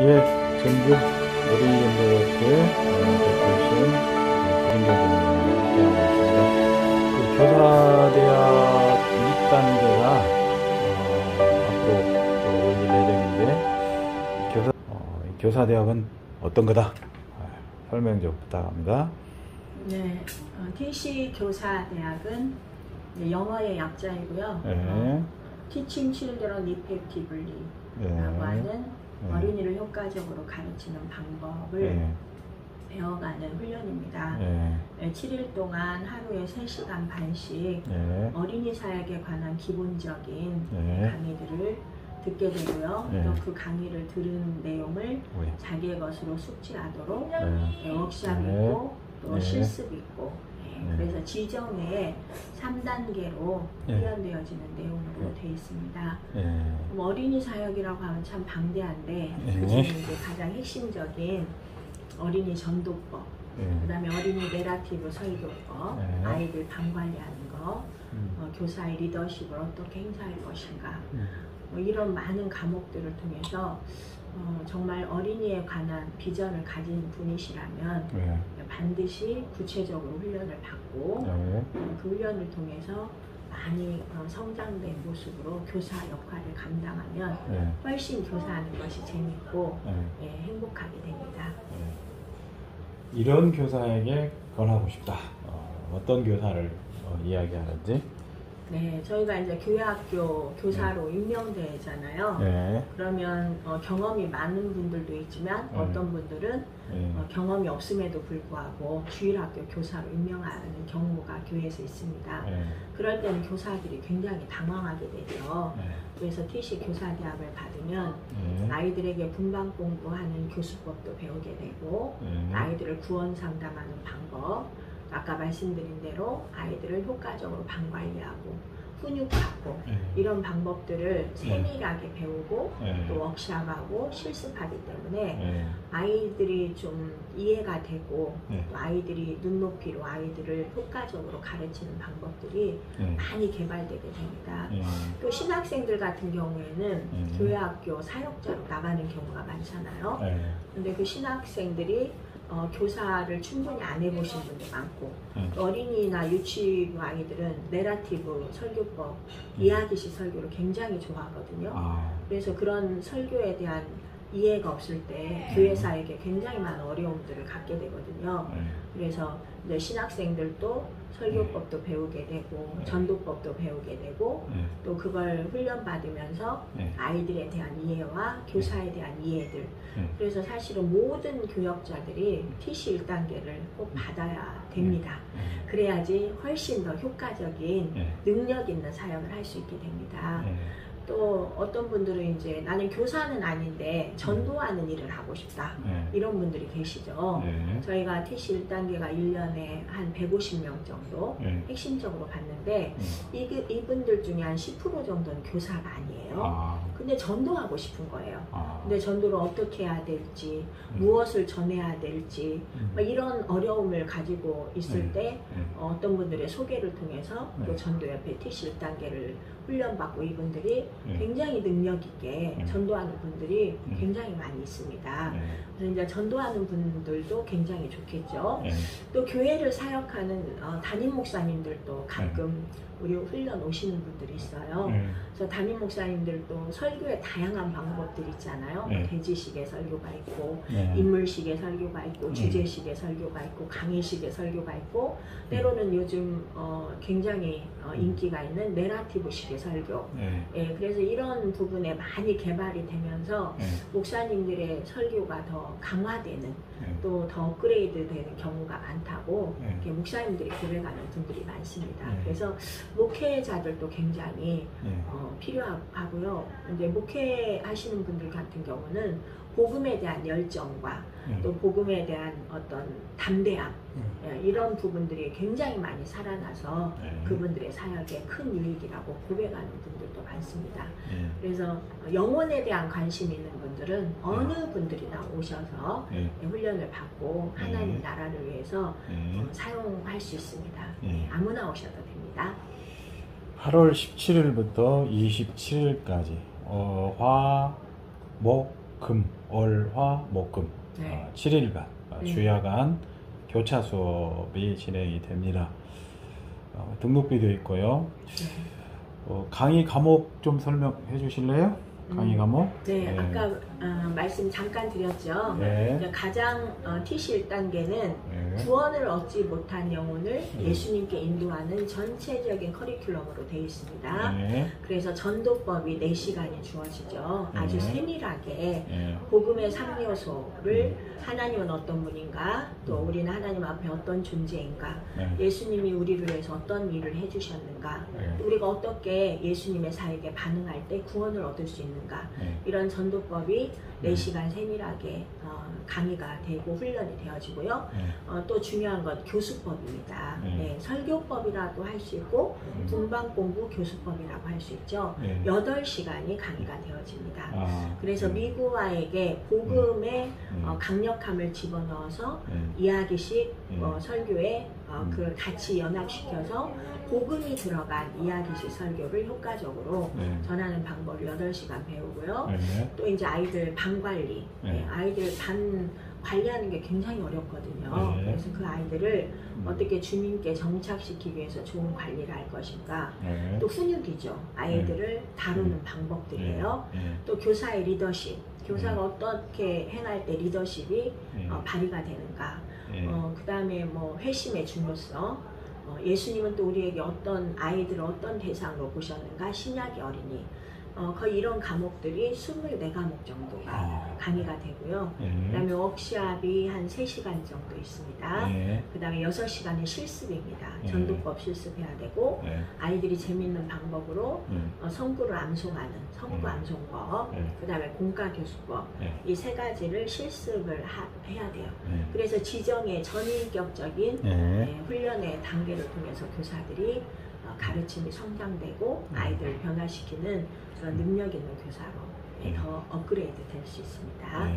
예, 전북 어린이연대학교 대표이신 김경준입니다. 함께하고 있습니다. 그 교사대학 2단계가 앞으로 또 열릴 예정인데, 교사대학은 어떤 거다? 설명 좀 부탁합니다. 네, TC 교사대학은 영어의 약자이고요. 네. Teaching Children Effectively 라고 하는 어린이를 효과적으로 가르치는 방법을 배워가는 훈련입니다. 7일 동안 하루에 3시간 반씩 어린이 사역에 관한 기본적인 강의들을 듣게 되고요. 또 그 강의를 들은 내용을 자기의 것으로 숙지하도록 워크샵 있고 또 실습 있고 그래서 지정에 3단계로 훈련되어지는 내용으로 되어 있습니다. 어린이 사역이라고 하면 참 방대한데 그중에 이제 가장 핵심적인 어린이 전도법, 그 다음에 어린이 내러티브 설교법, 아이들 방 관리하는 거, 교사의 리더십을 어떻게 행사할 것인가, 이런 많은 과목들을 통해서 정말 어린이에 관한 비전을 가진 분이시라면 반드시 구체적으로 훈련을 받고 그 훈련을 통해서 많이 성장된 모습으로 교사 역할을 감당하면 훨씬 교사하는 것이 재밌고 행복하게 됩니다. 이런 교사에게 권하고 싶다. 어떤 교사를 이야기하는지? 네, 저희가 이제 교회학교 교사로 임명되잖아요. 그러면 경험이 많은 분들도 있지만 어떤 분들은 경험이 없음에도 불구하고 주일학교 교사로 임명하는 경우가 교회에서 있습니다. 그럴 때는 교사들이 굉장히 당황하게 되죠. 그래서 TC 교사대학을 받으면 아이들에게 분반 공부하는 교수법도 배우게 되고 아이들을 구원 상담하는 방법, 아까 말씀드린 대로 아이들을 효과적으로 방 관리하고 훈육하고 이런 방법들을 세밀하게 배우고 또 워크샵하고 실습하기 때문에 아이들이 좀 이해가 되고 또 아이들이 눈높이로 아이들을 효과적으로 가르치는 방법들이 많이 개발되게 됩니다. 또 신학생들 같은 경우에는 교회학교 사역자로 나가는 경우가 많잖아요. 근데 그 신학생들이 교사를 충분히 안 해보신 분도 많고 어린이나 유치부 아이들은 내러티브 설교법, 이야기식 설교를 굉장히 좋아하거든요. 그래서 그런 설교에 대한 이해가 없을 때 교회사에게 굉장히 많은 어려움들을 갖게 되거든요. 그래서 이제 신학생들도 설교법도 배우게 되고 전도법도 배우게 되고 또 그걸 훈련받으면서 아이들에 대한 이해와 교사에 대한 이해들, 그래서 사실은 모든 교역자들이 TC 1단계를 꼭 받아야 됩니다. 그래야지 훨씬 더 효과적인 능력 있는 사역을 할 수 있게 됩니다. 또 어떤 분들은 이제 나는 교사는 아닌데 전도하는 일을 하고 싶다, 이런 분들이 계시죠. 저희가 TC 1단계가 1년에 한 150명 정도 핵심적으로 받는데 이분들 중에 한 10% 정도는 교사가 아니에요. 근데 전도하고 싶은 거예요. 근데 전도를 어떻게 해야 될지, 무엇을 전해야 될지, 이런 어려움을 가지고 있을 때 어떤 분들의 소개를 통해서 또 전도협회 TC 1단계를 훈련받고 이분들이 굉장히 능력 있게 전도하는 분들이 굉장히 많이 있습니다. 그래서 이제 전도하는 분들도 굉장히 좋겠죠. 또 교회를 사역하는 담임 목사님들도 가끔 우리 훈련 오시는 분들이 있어요. 그래서 담임 목사님들도 설교의 다양한 방법들이 있잖아요. 대지식의 설교가 있고 인물식의 설교가 있고 주제식의 설교가 있고 강의식의 설교가 있고 때로는 요즘 굉장히 인기가 있는 내러티브식의 설교. 그래서 이런 부분에 많이 개발이 되면서 목사님들의 설교가 더 강화되는 또 더 업그레이드 되는 경우가 많다고 목사님들이 고백하는 분들이 많습니다. 그래서 목회자들도 굉장히 필요하고요. 이제 목회하시는 분들 같은 경우는 복음에 대한 열정과 또 복음에 대한 어떤 담대함, 이런 부분들이 굉장히 많이 살아나서 그분들의 사역에 큰 유익이라고 고백하는 분들도 많습니다. 그래서 영혼에 대한 관심 있는 분들은 어느 분들이나 오셔서 훈련을 받고 하나님 나라를 위해서 사용할 수 있습니다. 아무나 오셔도 됩니다. 8월 17일부터 27일까지 화, 목, 금, 월, 화, 목, 금 네. 7일간 네. 주야간 교차 수업이 진행이 됩니다. 등록비도 있고요. 네. 강의 과목 좀 설명해 주실래요? 강의 과목? 네, 아까 말씀 잠깐 드렸죠. 네. 가장 TC 1단계는 네. 구원을 얻지 못한 영혼을 예수님께 인도하는 전체적인 커리큘럼으로 되어 있습니다. 네. 그래서 전도법이 4시간이 주어지죠. 아주 네. 세밀하게 네. 복음의 3요소를 하나님은 어떤 분인가, 또 우리는 하나님 앞에 어떤 존재인가, 네. 예수님이 우리를 위해서 어떤 일을 해주셨는가, 네. 우리가 어떻게 예수님의 사역에 반응할 때 구원을 얻을 수 있는가, 이런 전도법이 4시간 세밀하게 강의가 되고 훈련이 되어지고요. 또 중요한 건 교수법입니다. 설교법이라도 할 수 있고 분방공부 교수법이라고 할 수 있죠. 8시간이 강의가 되어집니다. 그래서 미구와에게 복음의 강력함을 집어넣어서 이야기식 설교에 그걸 같이 연합시켜서 복음이 들어간 이야기식 설교를 효과적으로 전하는 방법을 8시간 배우고요. 또 이제 아이들 반 관리, 아이들 반 관리하는 게 굉장히 어렵거든요. 그래서 그 아이들을 어떻게 주님께 정착시키기 위해서 좋은 관리를 할 것인가. 또 훈육이죠. 아이들을 다루는 방법들이에요. 또 교사의 리더십, 교사가 어떻게 행할 때 리더십이 발휘가 되는가. 그 다음에 뭐 회심의 중요성, 예수님은 또 우리에게 어떤 아이들을 어떤 대상으로 보셨는가, 신약의 어린이, 거의 이런 과목들이 24과목 정도가 강의가 되고요. 그 다음에 워크샵이 한 3시간 정도 있습니다. 그 다음에 6시간은 실습입니다. 전도법 실습해야 되고, 아이들이 재밌는 방법으로 성구를 암송하는 성구 암송법, 그 다음에 공과교수법, 이 3가지를 실습을 해야 돼요. 그래서 지정의 전인격적인 훈련의 단계를 통해서 교사들이 가르침이 성장되고 아이들을 변화시키는 그런 능력 있는 교사로 더 업그레이드 될 수 있습니다.